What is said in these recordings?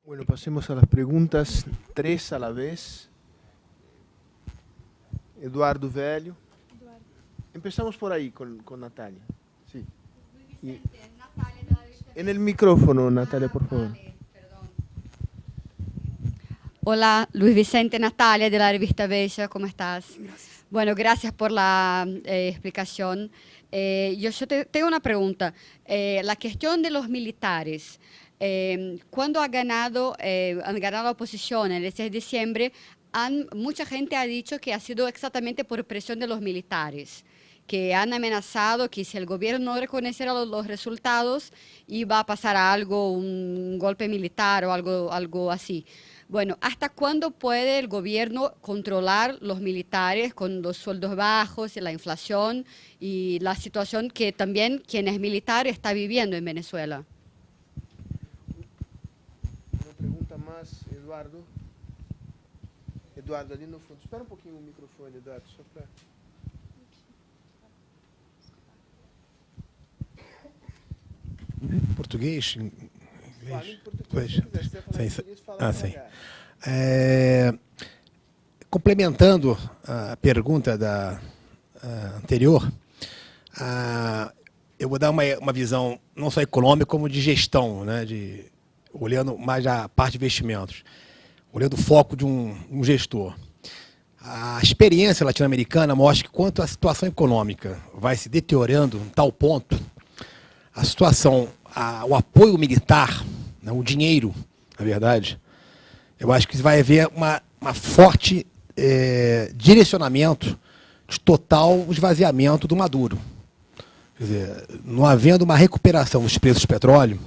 Bueno, pasemos a las preguntas, 3 a la vez. Eduardo Velho. Empezamos por ahí con Natalia. Sí. Y- en el micrófono, Natalia, por favor. Hola, Luis Vicente, Natalia de la revista Bella, ¿cómo estás? Gracias. Bueno, gracias por la explicación. Tengo una pregunta. La cuestión de los militares, cuando han ganado la oposición el 6 de diciembre, mucha gente ha dicho que ha sido exactamente por presión de los militares, que han amenazado que si el gobierno no reconociera los resultados, iba a pasar algo, un golpe militar o algo así. Bueno, ¿hasta cuándo puede el gobierno controlar los militares con los sueldos bajos y la inflación y la situación que también quien es militar está viviendo en Venezuela? Una pregunta más, Eduardo. Eduardo, ali no fundo. Espera um pouquinho o microfone, Eduardo, só para... Português? Fala Inglês? em português, Pois. se quiser. Se você falar em Sim, português, fala sim. devagar. Complementando a pergunta anterior, eu vou dar uma visão não só econômica, como de gestão, né, olhando mais a parte de investimentos, olhando o foco de um gestor. A experiência latino-americana mostra que quanto a situação econômica vai se deteriorando em tal ponto, a situação, o apoio militar, né, o dinheiro, na verdade, eu acho que vai haver uma forte direcionamento de total esvaziamento do Maduro. Quer dizer, não havendo uma recuperação dos preços do petróleo,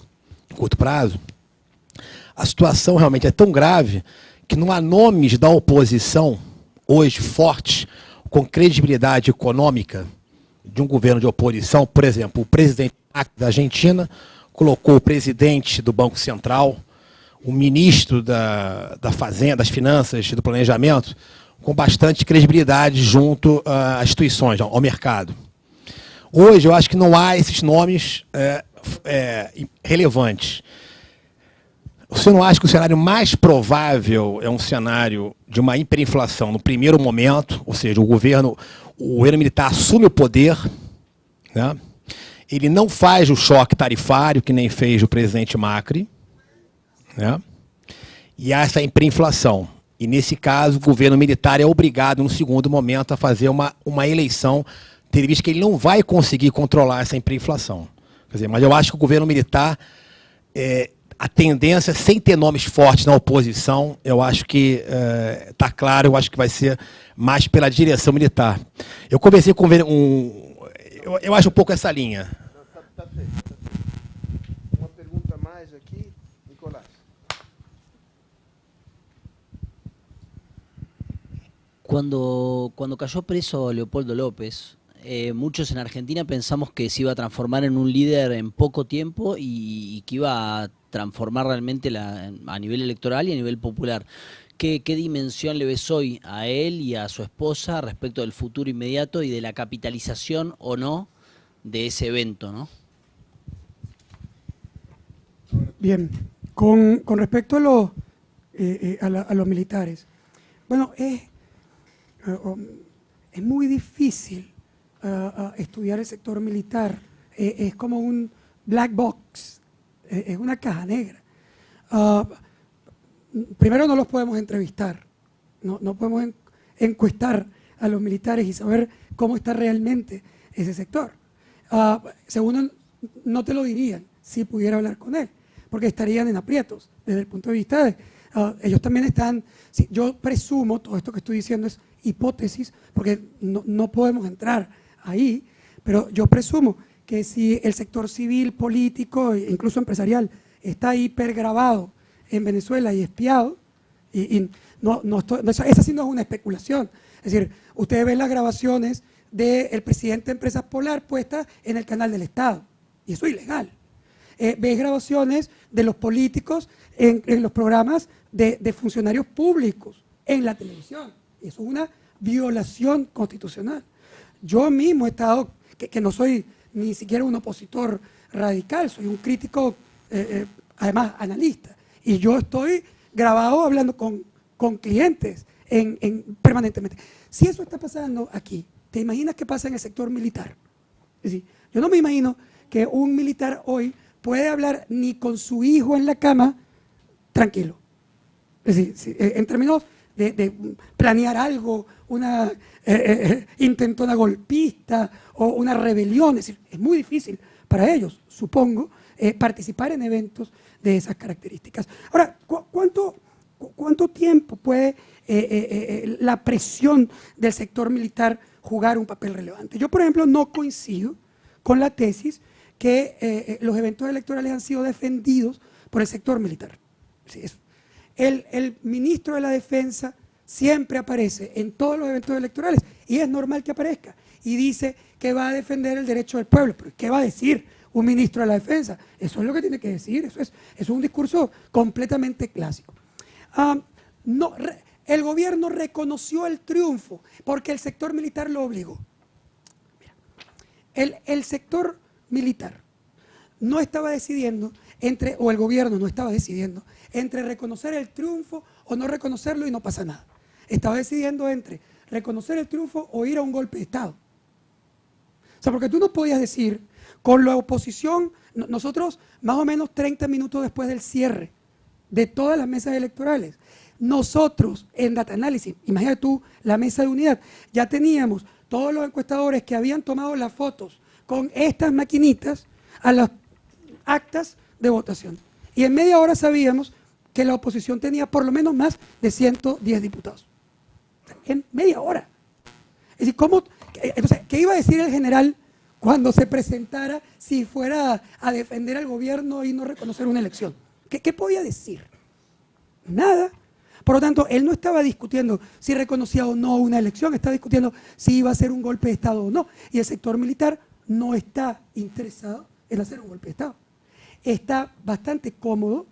em curto prazo, a situação realmente é tão grave que não há nomes da oposição hoje fortes, com credibilidade econômica de um governo de oposição. Por exemplo, o presidente da Argentina colocou o presidente do Banco Central, o ministro da Fazenda, das Finanças e do Planejamento, com bastante credibilidade junto às instituições, ao mercado. Hoje, eu acho que não há esses nomes relevantes. Você não acha que o cenário mais provável é um cenário de uma hiperinflação no primeiro momento, ou seja, o governo militar assume o poder, né? Ele não faz o choque tarifário, que nem fez o presidente Macri, né? E há essa hiperinflação. E, nesse caso, o governo militar é obrigado, no segundo momento, a fazer uma eleição, tendo visto que ele não vai conseguir controlar essa hiperinflação. Quer dizer, mas eu acho que o governo militar, a tendência, sem ter nomes fortes na oposição, eu acho que está claro, eu acho que vai ser mais pela direção militar. Eu conversei com eu acho um pouco essa linha. Tá feito. Uma pergunta mais aqui, Nicolás. Cuando cayó preso Leopoldo López, muchos en Argentina pensamos que se iba a transformar en un líder en poco tiempo y que iba a transformar realmente a nivel electoral y a nivel popular. ¿Qué dimensión le ves hoy a él y a su esposa respecto del futuro inmediato y de la capitalización o no de ese evento, ¿no? Bien, con respecto a los militares, bueno, es muy difícil estudiar el sector militar. Es como un black box, es una caja negra. Primero, no los podemos entrevistar, no podemos encuestar a los militares y saber cómo está realmente ese sector. Segundo, no te lo dirían si pudiera hablar con él, porque estarían en aprietos desde el punto de vista de... ellos también están... Sí, yo presumo, todo esto que estoy diciendo es hipótesis, porque no podemos entrar ahí, pero yo presumo que si el sector civil, político e incluso empresarial está hipergravado en Venezuela y espiado, esa sí no es una especulación. Es decir, ustedes ven las grabaciones del presidente de Empresas Polar puestas en el canal del Estado, y eso es ilegal. Ves grabaciones de los políticos en los programas de funcionarios públicos en la televisión, y eso es una violación constitucional. Yo mismo he estado, que no soy ni siquiera un opositor radical, soy un crítico, además analista. Y yo estoy grabado hablando con clientes permanentemente. Si eso está pasando aquí, ¿te imaginas qué pasa en el sector militar? Es decir, yo no me imagino que un militar hoy puede hablar ni con su hijo en la cama tranquilo. Es decir, en términos de planear algo, una intentona golpista o una rebelión, es decir, es muy difícil para ellos, supongo, participar en eventos de esas características. Ahora, ¿cuánto tiempo puede la presión del sector militar jugar un papel relevante? Yo, por ejemplo, no coincido con la tesis que los eventos electorales han sido defendidos por el sector militar. Sí, el ministro de la Defensa siempre aparece en todos los eventos electorales y es normal que aparezca y dice que va a defender el derecho del pueblo. ¿Pero qué va a decir un ministro de la Defensa? Eso es lo que tiene que decir, eso es un discurso completamente clásico. El gobierno reconoció el triunfo porque el sector militar lo obligó. Mira, el sector militar no estaba decidiendo o el gobierno no estaba decidiendo entre reconocer el triunfo o no reconocerlo y no pasa nada. Estaba decidiendo entre reconocer el triunfo o ir a un golpe de Estado. O sea, porque tú no podías decir, con la oposición, nosotros más o menos 30 minutos después del cierre de todas las mesas electorales, nosotros en Data Analysis, imagínate tú la mesa de unidad, ya teníamos todos los encuestadores que habían tomado las fotos con estas maquinitas a las actas de votación. Y en media hora sabíamos que la oposición tenía por lo menos más de 110 diputados. En media hora. Es decir, entonces, ¿qué iba a decir el general cuando se presentara si fuera a defender al gobierno y no reconocer una elección? ¿Qué podía decir? Nada. Por lo tanto, él no estaba discutiendo si reconocía o no una elección, estaba discutiendo si iba a ser un golpe de Estado o no. Y el sector militar no está interesado en hacer un golpe de Estado. Está bastante cómodo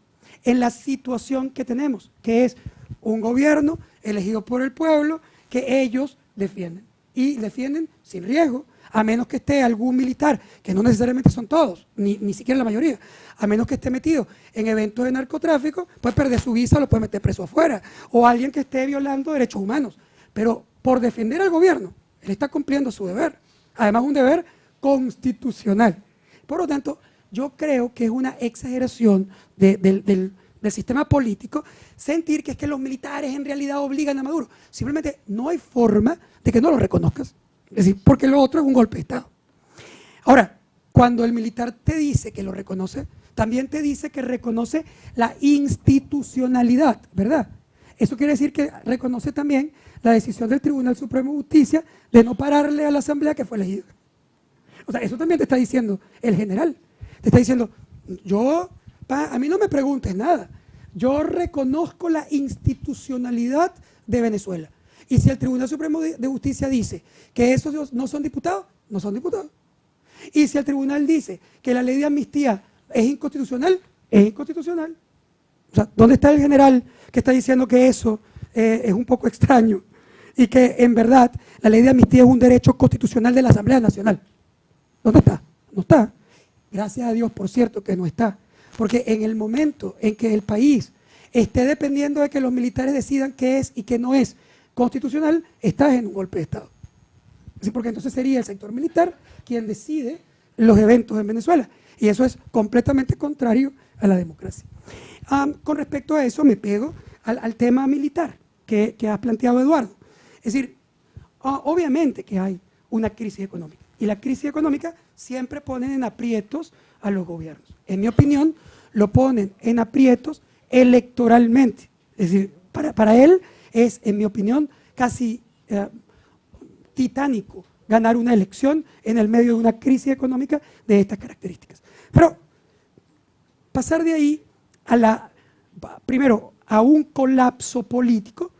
en la situación que tenemos, que es un gobierno elegido por el pueblo que ellos defienden. Y defienden sin riesgo, a menos que esté algún militar, que no necesariamente son todos, ni siquiera la mayoría, a menos que esté metido en eventos de narcotráfico, puede perder su visa, lo puede meter preso afuera, o alguien que esté violando derechos humanos. Pero por defender al gobierno, él está cumpliendo su deber, además un deber constitucional. Por lo tanto, yo creo que es una exageración del sistema político sentir que es que los militares en realidad obligan a Maduro. Simplemente no hay forma de que no lo reconozcas. Es decir, porque lo otro es un golpe de Estado. Ahora, cuando el militar te dice que lo reconoce, también te dice que reconoce la institucionalidad, ¿verdad? Eso quiere decir que reconoce también la decisión del Tribunal Supremo de Justicia de no pararle a la asamblea que fue elegida. O sea, eso también te está diciendo el general. Te está diciendo, a mí no me preguntes nada. Yo reconozco la institucionalidad de Venezuela. Y si el Tribunal Supremo de Justicia dice que esos no son diputados, no son diputados. Y si el tribunal dice que la ley de amnistía es inconstitucional, es inconstitucional. O sea, ¿dónde está el general que está diciendo que eso es un poco extraño? Y que en verdad la ley de amnistía es un derecho constitucional de la Asamblea Nacional. ¿Dónde está? No está. Gracias a Dios, por cierto, que no está. Porque en el momento en que el país esté dependiendo de que los militares decidan qué es y qué no es constitucional, estás en un golpe de Estado. ¿Sí? Porque entonces sería el sector militar quien decide los eventos en Venezuela. Y eso es completamente contrario a la democracia. Con respecto a eso me pego al tema militar que ha planteado Eduardo. Es decir, obviamente que hay una crisis económica. Y la crisis económica siempre pone en aprietos a los gobiernos. En mi opinión, lo ponen en aprietos electoralmente. Es decir, para él es, en mi opinión, casi titánico ganar una elección en el medio de una crisis económica de estas características. Pero pasar de ahí primero, a un colapso político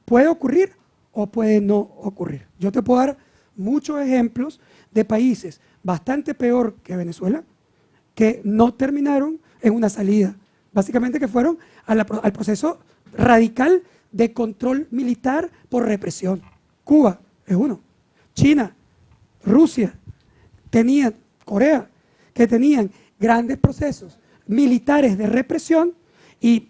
puede ocurrir o puede no ocurrir. Yo te puedo dar muchos ejemplos de países bastante peor que Venezuela que no terminaron en una salida, básicamente que fueron al proceso radical de control militar por represión. Cuba es uno, China, Rusia, Corea, que tenían grandes procesos militares de represión Y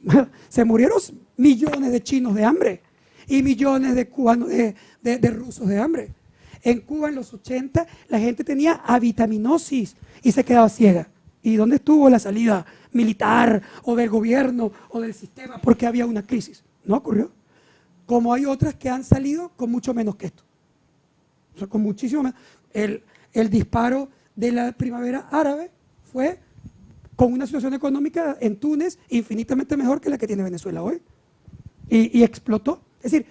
se murieron millones de chinos de hambre y millones de cubanos, de rusos de hambre. En Cuba en los 80 la gente tenía avitaminosis y se quedaba ciega. ¿Y dónde estuvo la salida militar o del gobierno o del sistema? Porque había una crisis. No ocurrió. Como hay otras que han salido con mucho menos que esto. O sea, con muchísimo menos. El disparo de la primavera árabe fue con una situación económica en Túnez infinitamente mejor que la que tiene Venezuela hoy. Y explotó. Es decir,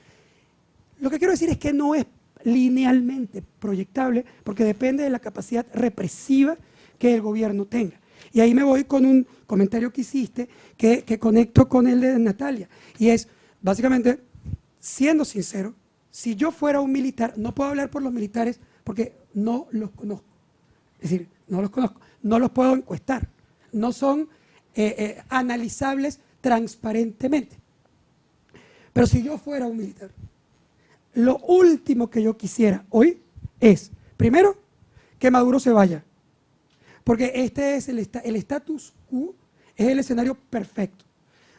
lo que quiero decir es que no es linealmente proyectable porque depende de la capacidad represiva que el gobierno tenga. Y ahí me voy con un comentario que hiciste que conecto con el de Natalia. Y es, básicamente, siendo sincero, si yo fuera un militar, no puedo hablar por los militares porque no los conozco. Es decir, no los conozco, no los puedo encuestar. No son analizables transparentemente. Pero si yo fuera un militar, lo último que yo quisiera hoy es, primero, que Maduro se vaya. Porque este es el status quo, es el escenario perfecto.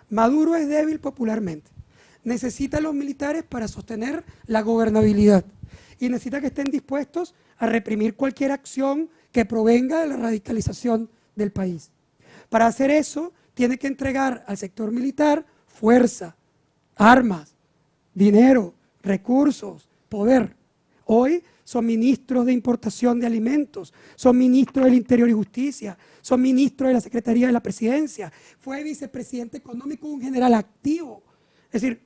Maduro es débil popularmente. Necesita a los militares para sostener la gobernabilidad. Y necesita que estén dispuestos a reprimir cualquier acción que provenga de la radicalización del país. Para hacer eso, tiene que entregar al sector militar fuerza, armas, dinero, recursos, poder. Hoy son ministros de importación de alimentos, son ministros del Interior y Justicia, son ministros de la Secretaría de la Presidencia, fue vicepresidente económico, un general activo. Es decir,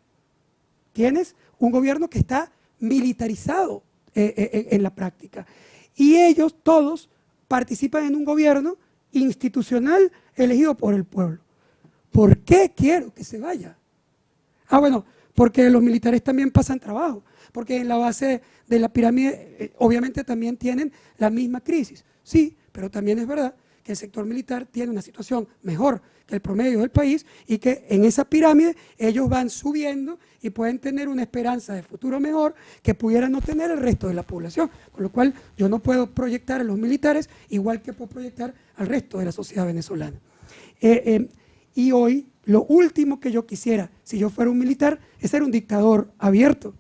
tienes un gobierno que está militarizado en la práctica. Y ellos todos participan en un gobierno institucional elegido por el pueblo. ¿Por qué quiero que se vaya? Ah, bueno, porque los militares también pasan trabajo, porque en la base de la pirámide obviamente también tienen la misma crisis. Sí, pero también es verdad que el sector militar tiene una situación mejor que el promedio del país y que en esa pirámide ellos van subiendo y pueden tener una esperanza de futuro mejor que pudiera no tener el resto de la población. Con lo cual yo no puedo proyectar a los militares igual que puedo proyectar al resto de la sociedad venezolana. Y hoy lo último que yo quisiera, si yo fuera un militar, es ser un dictador abierto.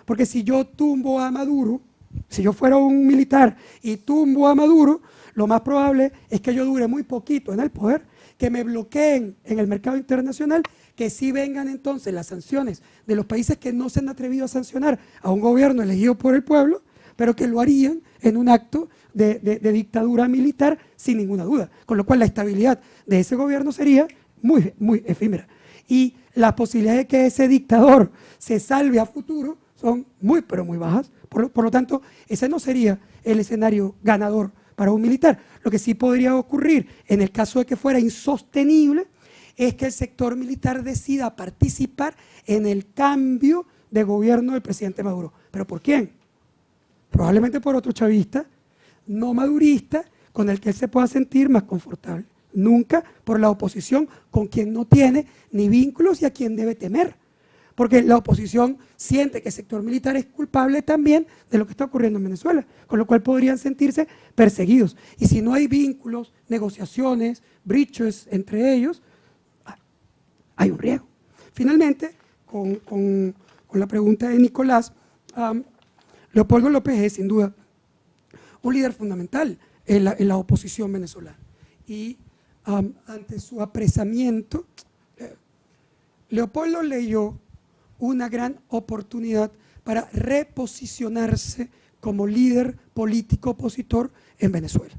Porque si yo tumbo a Maduro, si yo fuera un militar y tumbo a Maduro, lo más probable es que yo dure muy poquito en el poder, que me bloqueen en el mercado internacional, que sí vengan entonces las sanciones de los países que no se han atrevido a sancionar a un gobierno elegido por el pueblo, pero que lo harían en un acto de dictadura militar sin ninguna duda. Con lo cual la estabilidad de ese gobierno sería muy, muy efímera. Y las posibilidades de que ese dictador se salve a futuro son muy, pero muy bajas. Por lo tanto, ese no sería el escenario ganador para un militar. Lo que sí podría ocurrir en el caso de que fuera insostenible es que el sector militar decida participar en el cambio de gobierno del presidente Maduro. ¿Pero por quién? Probablemente por otro chavista, no madurista, con el que él se pueda sentir más confortable. Nunca por la oposición con quien no tiene ni vínculos y a quien debe temer. Porque la oposición siente que el sector militar es culpable también de lo que está ocurriendo en Venezuela, con lo cual podrían sentirse perseguidos. Y si no hay vínculos, negociaciones, breaches entre ellos, hay un riesgo. Finalmente, con la pregunta de Nicolás, Leopoldo López es sin duda un líder fundamental en la oposición venezolana. Y ante su apresamiento, Leopoldo leyó una gran oportunidad para reposicionarse como líder político opositor en Venezuela.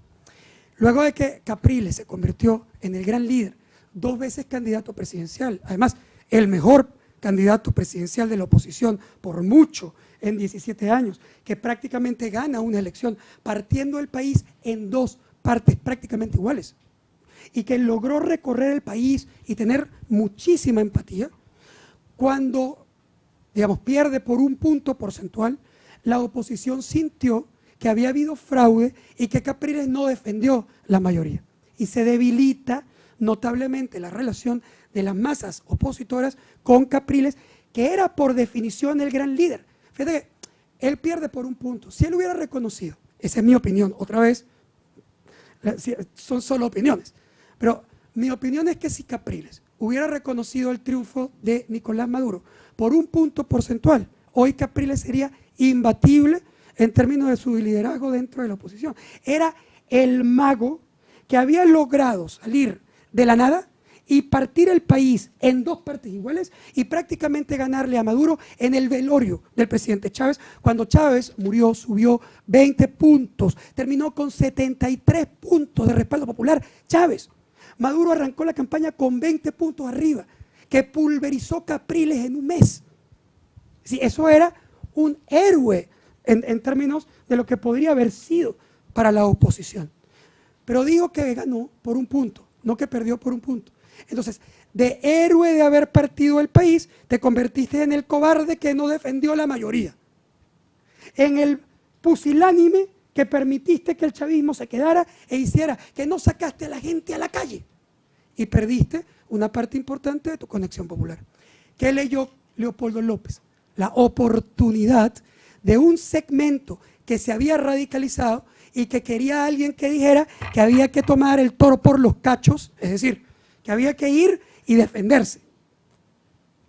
Luego de que Capriles se convirtió en el gran líder, 2 veces candidato presidencial, además el mejor candidato presidencial de la oposición por mucho en 17 años, que prácticamente gana una elección partiendo el país en 2 partes prácticamente iguales, y que logró recorrer el país y tener muchísima empatía, cuando digamos, pierde por un punto porcentual, la oposición sintió que había habido fraude y que Capriles no defendió la mayoría. Y se debilita notablemente la relación de las masas opositoras con Capriles, que era por definición el gran líder. Fíjate que él pierde por un punto. Si él hubiera reconocido, esa es mi opinión, otra vez, son solo opiniones, pero mi opinión es que si Capriles hubiera reconocido el triunfo de Nicolás Maduro por un punto porcentual, hoy Capriles sería imbatible en términos de su liderazgo dentro de la oposición. Era el mago que había logrado salir de la nada y partir el país en dos partes iguales y prácticamente ganarle a Maduro en el velorio del presidente Chávez. Cuando Chávez murió, subió 20 puntos, terminó con 73 puntos de respaldo popular. Chávez. Maduro arrancó la campaña con 20 puntos arriba, que pulverizó Capriles en un mes. Sí, eso era un héroe en términos de lo que podría haber sido para la oposición. Pero digo que ganó por un punto, no que perdió por un punto. Entonces, de héroe de haber partido el país, te convertiste en el cobarde que no defendió la mayoría. En el pusilánime que permitiste que el chavismo se quedara e hiciera que no sacaste a la gente a la calle. Y perdiste una parte importante de tu conexión popular. ¿Qué leyó Leopoldo López? La oportunidad de un segmento que se había radicalizado y que quería a alguien que dijera que había que tomar el toro por los cachos, es decir, que había que ir y defenderse.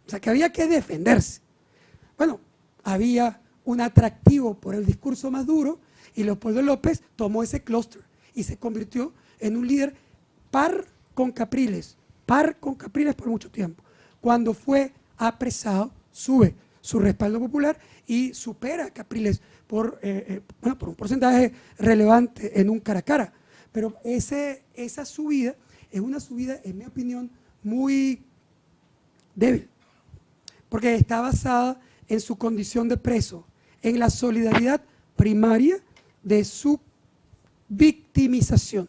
O sea, que había que defenderse. Bueno, había un atractivo por el discurso más duro y Leopoldo López tomó ese clúster y se convirtió en un líder par con Capriles por mucho tiempo. Cuando fue apresado, sube su respaldo popular y supera a Capriles por un porcentaje relevante en un cara a cara. Pero esa subida es una subida, en mi opinión, muy débil, porque está basada en su condición de preso, en la solidaridad primaria de su victimización.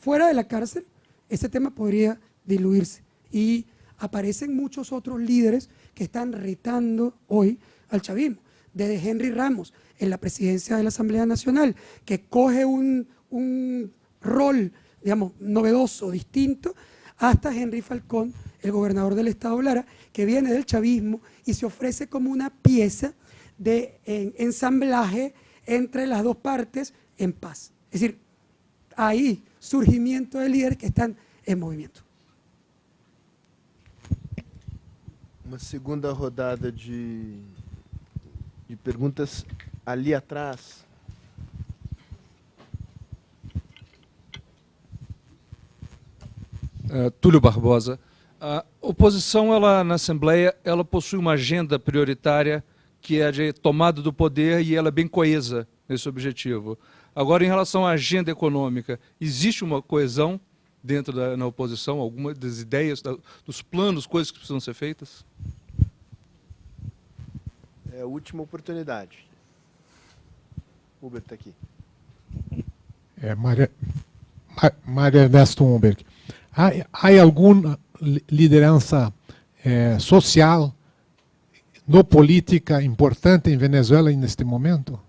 Fuera de la cárcel, ese tema podría diluirse y aparecen muchos otros líderes que están retando hoy al chavismo, desde Henry Ramos en la presidencia de la Asamblea Nacional, que coge un rol, digamos, novedoso, distinto, hasta Henry Falcón, el gobernador del estado Lara, que viene del chavismo y se ofrece como una pieza de ensamblaje entre las dos partes en paz. Es decir, hay surgimiento de líderes que están en movimiento. Uma segunda rodada de perguntas ali atrás. Túlio Barbosa. A oposição, ela, na Assembleia, ela possui uma agenda prioritária que é de tomada do poder e ela é bem coesa nesse objetivo. Agora, em relação à agenda econômica, existe uma coesão dentro na oposição? Alguma das ideias, dos planos, coisas que precisam ser feitas? É a última oportunidade. Huber está aqui. Maria Ernesto Humberg. Há alguma liderança social no política importante em Venezuela neste momento?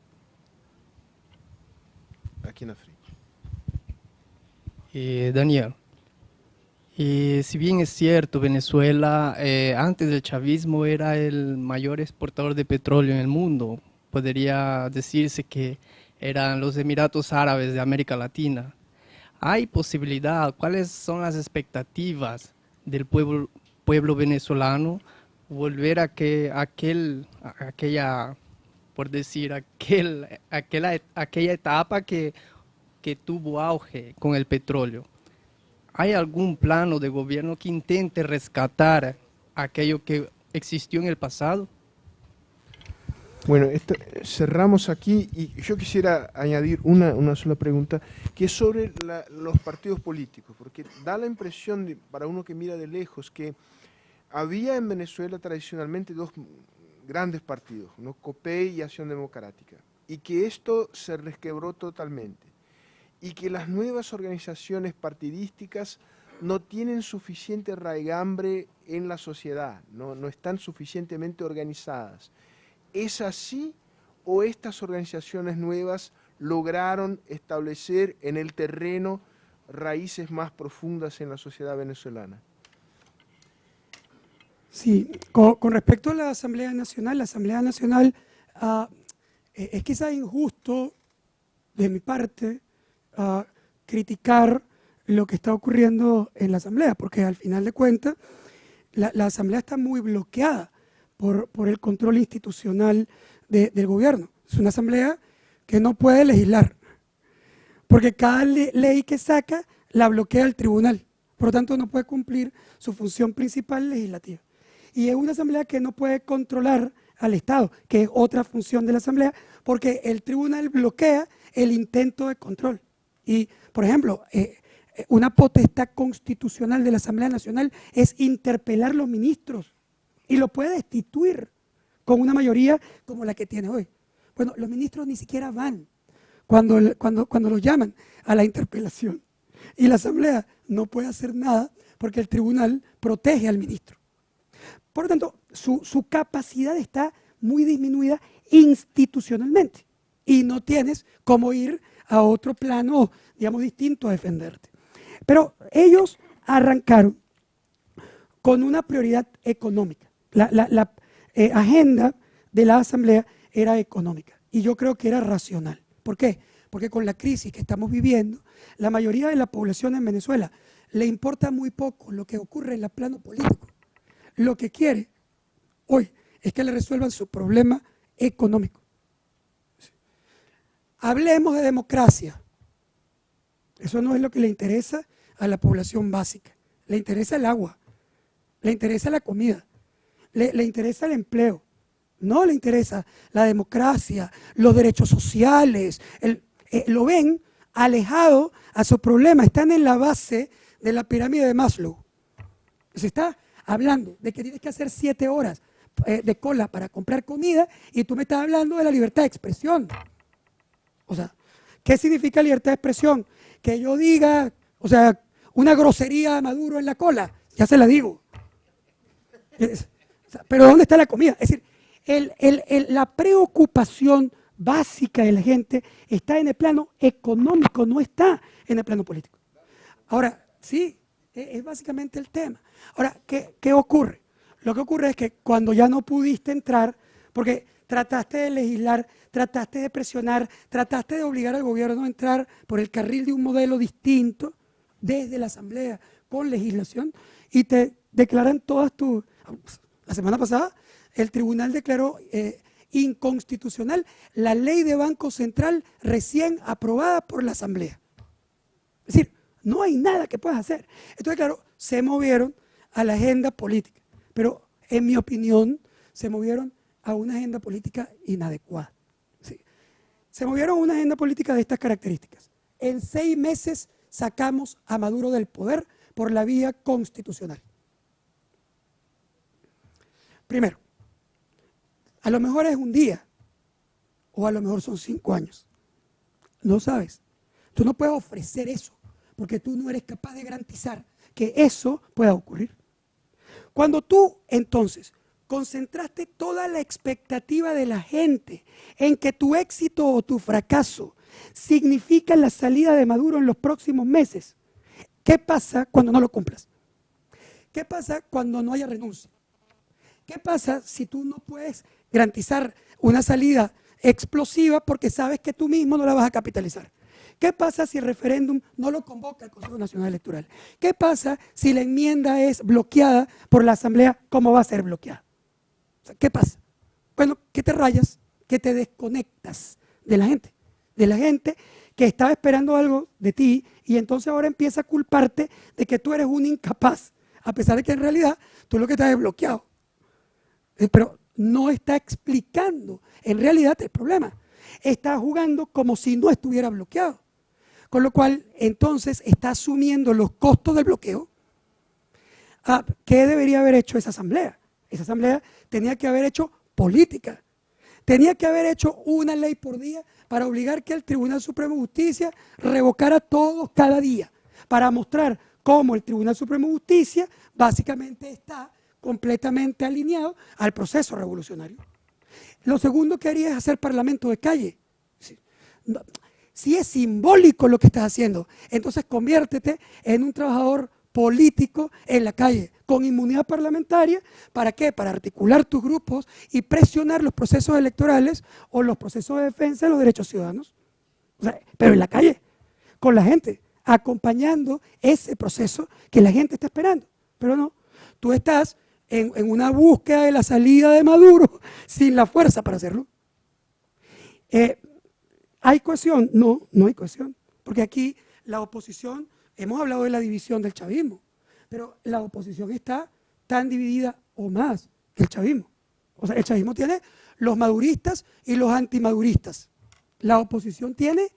Aqui na frente. Daniel, si bien es cierto, Venezuela antes del chavismo era el mayor exportador de petróleo en el mundo, podría decirse que eran los Emiratos Árabes de América Latina. ¿Hay posibilidad? ¿Cuáles son las expectativas del pueblo venezolano volver a aquella etapa que tuvo auge con el petróleo? ¿Hay algún plano de gobierno que intente rescatar aquello que existió en el pasado? Bueno, cerramos aquí y yo quisiera añadir una sola pregunta, que es sobre los partidos políticos, porque da la impresión, para uno que mira de lejos, que había en Venezuela tradicionalmente dos grandes partidos, ¿no? COPEI y Acción Democrática, y que esto se resquebró totalmente, y que las nuevas organizaciones partidísticas no tienen suficiente raigambre en la sociedad, no están suficientemente organizadas. ¿Es así o estas organizaciones nuevas lograron establecer en el terreno raíces más profundas en la sociedad venezolana? Sí, con respecto a la Asamblea Nacional es quizá injusto de mi parte criticar lo que está ocurriendo en la Asamblea, porque al final de cuentas la Asamblea está muy bloqueada por el control institucional del gobierno. Es una Asamblea que no puede legislar, porque cada ley que saca la bloquea el tribunal, por lo tanto no puede cumplir su función principal legislativa. Y es una Asamblea que no puede controlar al Estado, que es otra función de la Asamblea, porque el tribunal bloquea el intento de control. Y, por ejemplo, una potestad constitucional de la Asamblea Nacional es interpelar a los ministros y lo puede destituir con una mayoría como la que tiene hoy. Bueno, los ministros ni siquiera van cuando los llaman a la interpelación. Y la Asamblea no puede hacer nada porque el tribunal protege al ministro. Por lo tanto, su capacidad está muy disminuida institucionalmente y no tienes cómo ir a otro plano, digamos, distinto a defenderte. Pero ellos arrancaron con una prioridad económica. La agenda de la Asamblea era económica y yo creo que era racional. ¿Por qué? Porque con la crisis que estamos viviendo, la mayoría de la población en Venezuela le importa muy poco lo que ocurre en el plano político. Lo que quiere hoy es que le resuelvan su problema económico. Hablemos de democracia. Eso no es lo que le interesa a la población básica. Le interesa el agua, le interesa la comida, le interesa el empleo. No le interesa la democracia, los derechos sociales. Lo ven alejado a su problema. Están en la base de la pirámide de Maslow. Se está hablando de que tienes que hacer 7 horas de cola para comprar comida y tú me estás hablando de la libertad de expresión. O sea, ¿qué significa libertad de expresión? Que yo diga, o sea, una grosería a Maduro en la cola, ya se la digo. Pero ¿dónde está la comida? Es decir, la preocupación básica de la gente está en el plano económico, no está en el plano político. Ahora, sí, es básicamente el tema. Ahora, ¿qué ocurre? Lo que ocurre es que cuando ya no pudiste entrar, porque trataste de legislar, trataste de presionar, trataste de obligar al gobierno a entrar por el carril de un modelo distinto desde la Asamblea con legislación y te declaran todas tus... La semana pasada el tribunal declaró inconstitucional la ley de Banco Central recién aprobada por la Asamblea. Es decir, no hay nada que puedas hacer. Entonces, claro, se movieron a la agenda política, pero en mi opinión se movieron a una agenda política inadecuada. ¿Sí? Se movieron a una agenda política de estas características. En 6 meses sacamos a Maduro del poder por la vía constitucional. Primero, a lo mejor es un día o a lo mejor son 5 años. No sabes. Tú no puedes ofrecer eso porque tú no eres capaz de garantizar que eso pueda ocurrir. Cuando tú entonces concentraste toda la expectativa de la gente en que tu éxito o tu fracaso significa la salida de Maduro en los próximos meses, ¿qué pasa cuando no lo cumplas? ¿Qué pasa cuando no haya renuncia? ¿Qué pasa si tú no puedes garantizar una salida explosiva porque sabes que tú mismo no la vas a capitalizar? ¿Qué pasa si el referéndum no lo convoca el Consejo Nacional Electoral? ¿Qué pasa si la enmienda es bloqueada por la Asamblea? ¿Cómo va a ser bloqueada? O sea, ¿qué pasa? Bueno, que te rayas, que te desconectas de la gente que estaba esperando algo de ti y entonces ahora empieza a culparte de que tú eres un incapaz, a pesar de que en realidad tú lo que estás es bloqueado. Pero no está explicando en realidad el problema. Está jugando como si no estuviera bloqueado. Con lo cual, entonces, está asumiendo los costos del bloqueo. ¿Qué debería haber hecho esa asamblea? Esa asamblea tenía que haber hecho política. Tenía que haber hecho una ley por día para obligar que el Tribunal Supremo de Justicia revocara todos cada día, para mostrar cómo el Tribunal Supremo de Justicia básicamente está completamente alineado al proceso revolucionario. Lo segundo que haría es hacer parlamento de calle. Si es simbólico lo que estás haciendo, entonces conviértete en un trabajador político en la calle, con inmunidad parlamentaria. ¿Para qué? Para articular tus grupos y presionar los procesos electorales o los procesos de defensa de los derechos ciudadanos. O sea, pero en la calle, con la gente, acompañando ese proceso que la gente está esperando. Pero no, tú estás en una búsqueda de la salida de Maduro sin la fuerza para hacerlo. ¿Hay cohesión? No, no hay cohesión. Porque aquí la oposición, hemos hablado de la división del chavismo, pero la oposición está tan dividida o más que el chavismo. O sea, el chavismo tiene los maduristas y los antimaduristas. La oposición tiene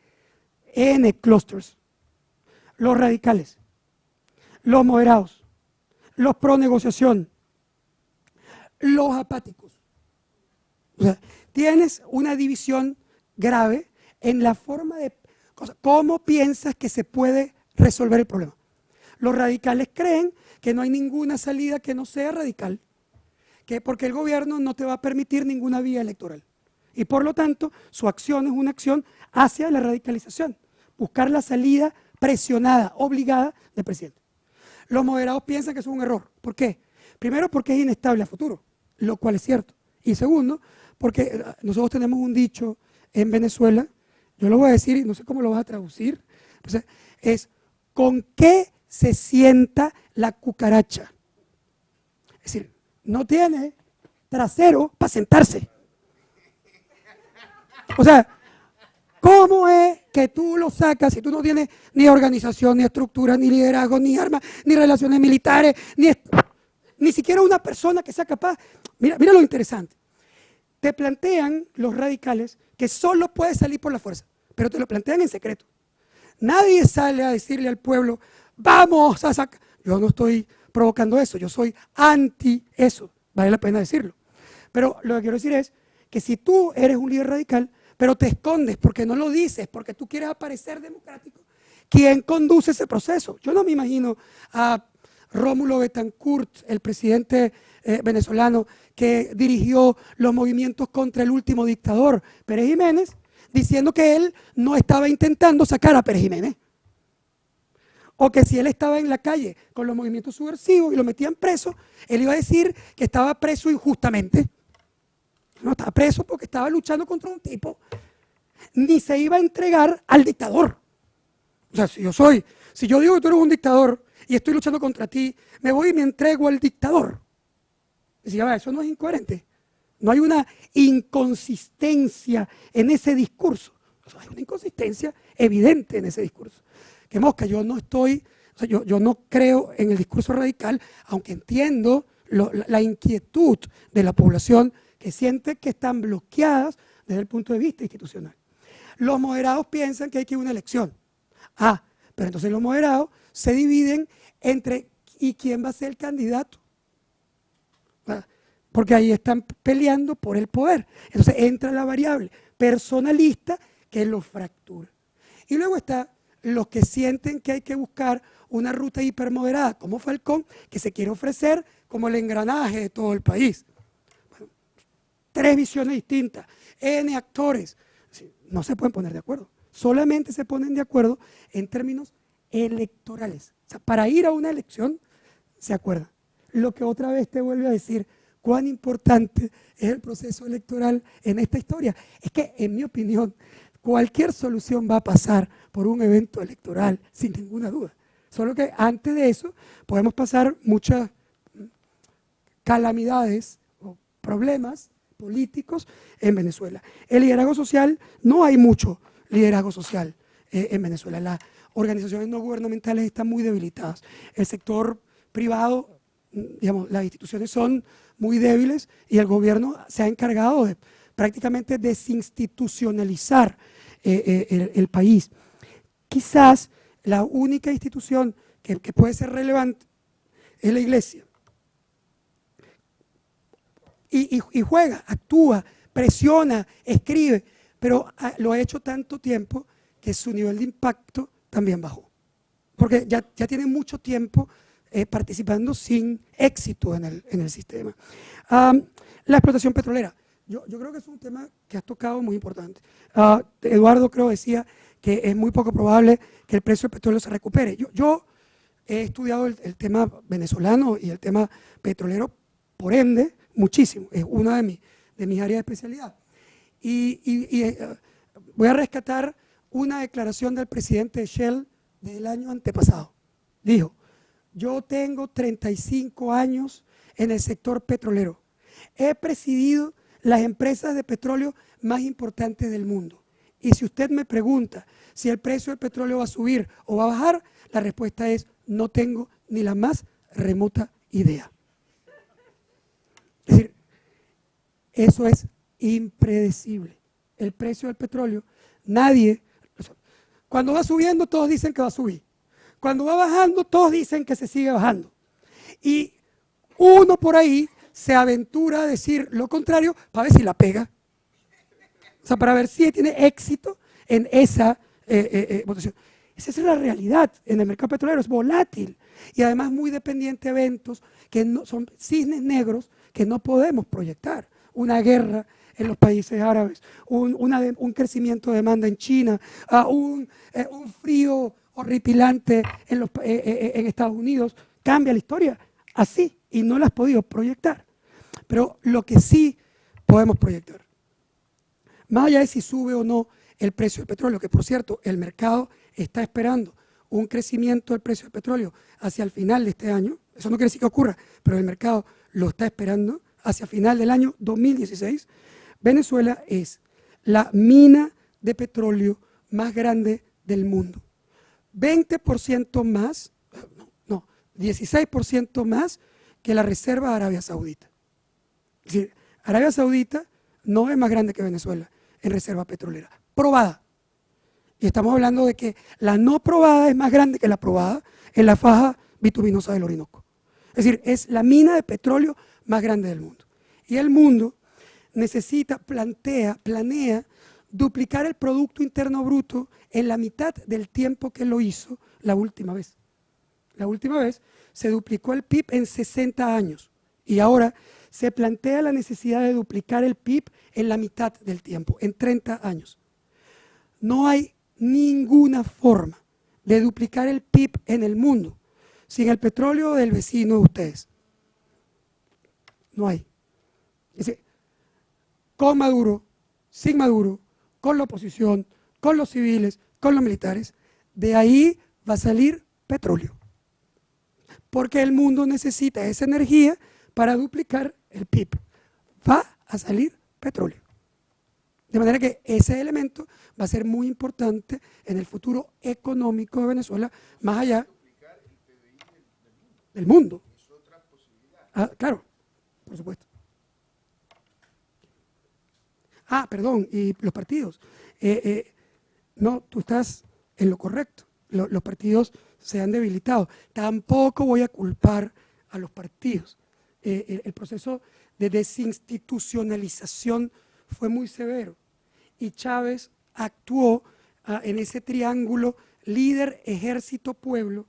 N clusters. Los radicales, los moderados, los pro negociación, los apáticos. O sea, tienes una división grave en la forma de cómo piensas que se puede resolver el problema. Los radicales creen que no hay ninguna salida que no sea radical, que porque el gobierno no te va a permitir ninguna vía electoral. Y por lo tanto, su acción es una acción hacia la radicalización, buscar la salida presionada, obligada del presidente. Los moderados piensan que eso es un error. ¿Por qué? Primero, porque es inestable a futuro, lo cual es cierto. Y segundo, porque nosotros tenemos un dicho en Venezuela, yo lo voy a decir y no sé cómo lo vas a traducir, es ¿con qué se sienta la cucaracha? Es decir, no tiene trasero para sentarse. O sea, ¿cómo es que tú lo sacas si tú no tienes ni organización, ni estructura, ni liderazgo, ni armas, ni relaciones militares, ni siquiera una persona que sea capaz? Mira lo interesante. Te plantean los radicales que solo puedes salir por la fuerza, pero te lo plantean en secreto. Nadie sale a decirle al pueblo, vamos a sacar. Yo no estoy provocando eso, yo soy anti eso, vale la pena decirlo. Pero lo que quiero decir es que si tú eres un líder radical, pero te escondes porque no lo dices, porque tú quieres aparecer democrático, ¿quién conduce ese proceso? Yo no me imagino a Rómulo Betancourt, el presidente venezolano que dirigió los movimientos contra el último dictador, Pérez Jiménez, diciendo que él no estaba intentando sacar a Pérez Jiménez. O que si él estaba en la calle con los movimientos subversivos y lo metían preso, él iba a decir que estaba preso injustamente. No estaba preso porque estaba luchando contra un tipo, ni se iba a entregar al dictador. O sea, si yo digo que tú eres un dictador y estoy luchando contra ti, me voy y me entrego al dictador. Decía, eso no es incoherente. No hay una inconsistencia en ese discurso. O sea, hay una inconsistencia evidente en ese discurso. Que mosca, yo no creo en el discurso radical, aunque entiendo la inquietud de la población que siente que están bloqueadas desde el punto de vista institucional. Los moderados piensan que hay que ir a una elección. Pero entonces los moderados se dividen entre ¿y quién va a ser el candidato? Porque ahí están peleando por el poder. Entonces entra la variable personalista que lo fractura. Y luego está los que sienten que hay que buscar una ruta hipermoderada, como Falcón, que se quiere ofrecer como el engranaje de todo el país. Bueno, 3 visiones distintas, N actores, no se pueden poner de acuerdo. Solamente se ponen de acuerdo en términos electorales. O sea, para ir a una elección se acuerdan. Lo que otra vez te vuelve a decir cuán importante es el proceso electoral en esta historia. Es que, en mi opinión, cualquier solución va a pasar por un evento electoral, sin ninguna duda. Solo que antes de eso podemos pasar muchas calamidades o problemas políticos en Venezuela. El liderazgo social, no hay mucho liderazgo social en Venezuela. Las organizaciones no gubernamentales están muy debilitadas. El sector privado, digamos, las instituciones son muy débiles y el gobierno se ha encargado de prácticamente desinstitucionalizar el país. Quizás la única institución que puede ser relevante es la iglesia. Y juega, actúa, presiona, escribe, pero lo ha hecho tanto tiempo que su nivel de impacto también bajó. Porque ya tiene mucho tiempo participando sin éxito en el sistema. La explotación petrolera. Yo creo que es un tema que has tocado muy importante. Eduardo creo decía que es muy poco probable que el precio del petróleo se recupere. Yo he estudiado el tema venezolano y el tema petrolero, por ende, muchísimo. Es una de mis áreas de especialidad. Y voy a rescatar una declaración del presidente de Shell, del año antepasado. Dijo, yo tengo 35 años en el sector petrolero. He presidido las empresas de petróleo más importantes del mundo. Y si usted me pregunta si el precio del petróleo va a subir o va a bajar, la respuesta es no tengo ni la más remota idea. Es decir, eso es impredecible. El precio del petróleo, nadie, cuando va subiendo todos dicen que va a subir. Cuando va bajando todos dicen que se sigue bajando. Y uno por ahí se aventura a decir lo contrario para ver si la pega. O sea, para ver si tiene éxito en esa votación. Esa es la realidad en el mercado petrolero, es volátil y además muy dependiente de eventos que no, son cisnes negros que no podemos proyectar. Una guerra en los países árabes, un crecimiento de demanda en China, un frío horripilante en Estados Unidos, cambia la historia así y no la has podido proyectar. Pero lo que sí podemos proyectar, más allá de si sube o no el precio del petróleo, que por cierto el mercado está esperando un crecimiento del precio del petróleo hacia el final de este año, eso no quiere decir que ocurra, pero el mercado lo está esperando hacia final del año 2016, Venezuela es la mina de petróleo más grande del mundo. 20% más, no, 16% más que la reserva de Arabia Saudita. Es decir, Arabia Saudita no es más grande que Venezuela en reserva petrolera, probada. Y estamos hablando de que la no probada es más grande que la probada en la faja bituminosa del Orinoco. Es decir, es la mina de petróleo más grande del mundo. Y el mundo necesita, planea duplicar el Producto Interno Bruto en la mitad del tiempo que lo hizo la última vez. La última vez se duplicó el PIB en 60 años y ahora se plantea la necesidad de duplicar el PIB en la mitad del tiempo, en 30 años. No hay ninguna forma de duplicar el PIB en el mundo sin el petróleo del vecino de ustedes. No hay. Es decir, con Maduro, sin Maduro, con la oposición, con los civiles, con los militares, de ahí va a salir petróleo. Porque el mundo necesita esa energía para duplicar el PIB. Va a salir petróleo. De manera que ese elemento va a ser muy importante en el futuro económico de Venezuela, más allá del mundo. Claro, por supuesto. Perdón, y los partidos. No, tú estás en lo correcto. Los partidos se han debilitado. Tampoco voy a culpar a los partidos. El proceso de desinstitucionalización fue muy severo y Chávez actuó en ese triángulo líder, ejército, pueblo,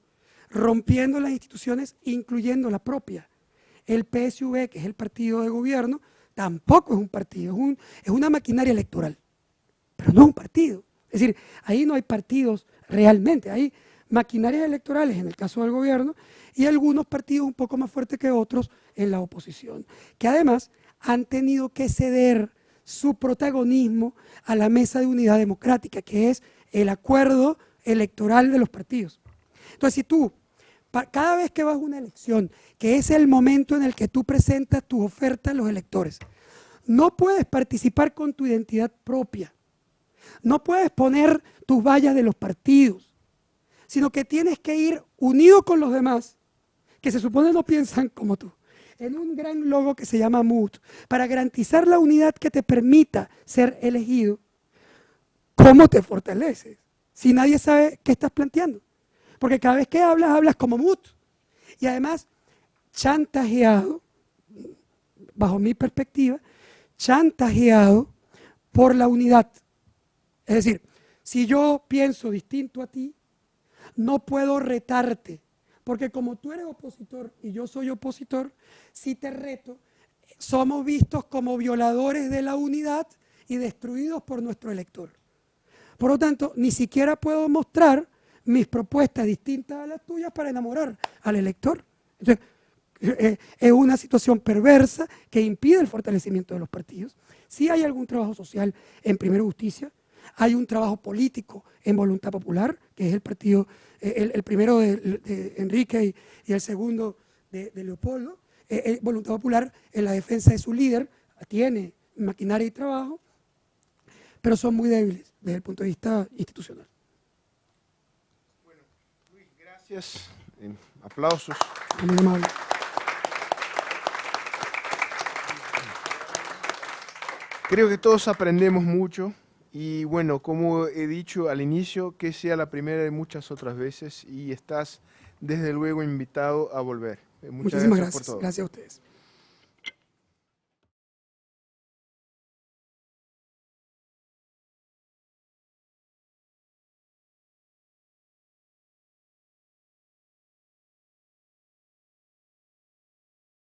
rompiendo las instituciones, incluyendo la propia. El PSV, que es el partido de gobierno, tampoco es un partido, es una maquinaria electoral, pero no un partido. Es decir, ahí no hay partidos realmente, hay maquinarias electorales en el caso del gobierno y algunos partidos un poco más fuertes que otros en la oposición, que además han tenido que ceder su protagonismo a la mesa de unidad democrática, que es el acuerdo electoral de los partidos. Entonces, si tú, cada vez que vas a una elección, que es el momento en el que tú presentas tu oferta a los electores, no puedes participar con tu identidad propia, no puedes poner tus vallas de los partidos, sino que tienes que ir unido con los demás, que se supone no piensan como tú, en un gran logo que se llama MUD, para garantizar la unidad que te permita ser elegido. ¿Cómo te fortaleces? Si nadie sabe qué estás planteando. Porque cada vez que hablas como MUD. Y además, chantajeado, bajo mi perspectiva, chantajeado por la unidad. Es decir, si yo pienso distinto a ti, no puedo retarte. Porque como tú eres opositor y yo soy opositor, si te reto, somos vistos como violadores de la unidad y destruidos por nuestro elector. Por lo tanto, ni siquiera puedo mostrar mis propuestas distintas a las tuyas para enamorar al elector. Entonces, es una situación perversa que impide el fortalecimiento de los partidos. Sí hay algún trabajo social en Primero Justicia, Hay un trabajo político en Voluntad Popular, que es el partido, el primero de Enrique y el segundo de Leopoldo. Voluntad Popular, en la defensa de su líder, tiene maquinaria y trabajo, pero son muy débiles desde el punto de vista institucional. Bueno, Luis, gracias. Aplausos. Muy amable. Creo que todos aprendemos mucho y bueno, como he dicho al inicio, que sea la primera de muchas otras veces y estás desde luego invitado a volver. Muchas Muchísimas gracias por gracias. todo. Gracias a ustedes.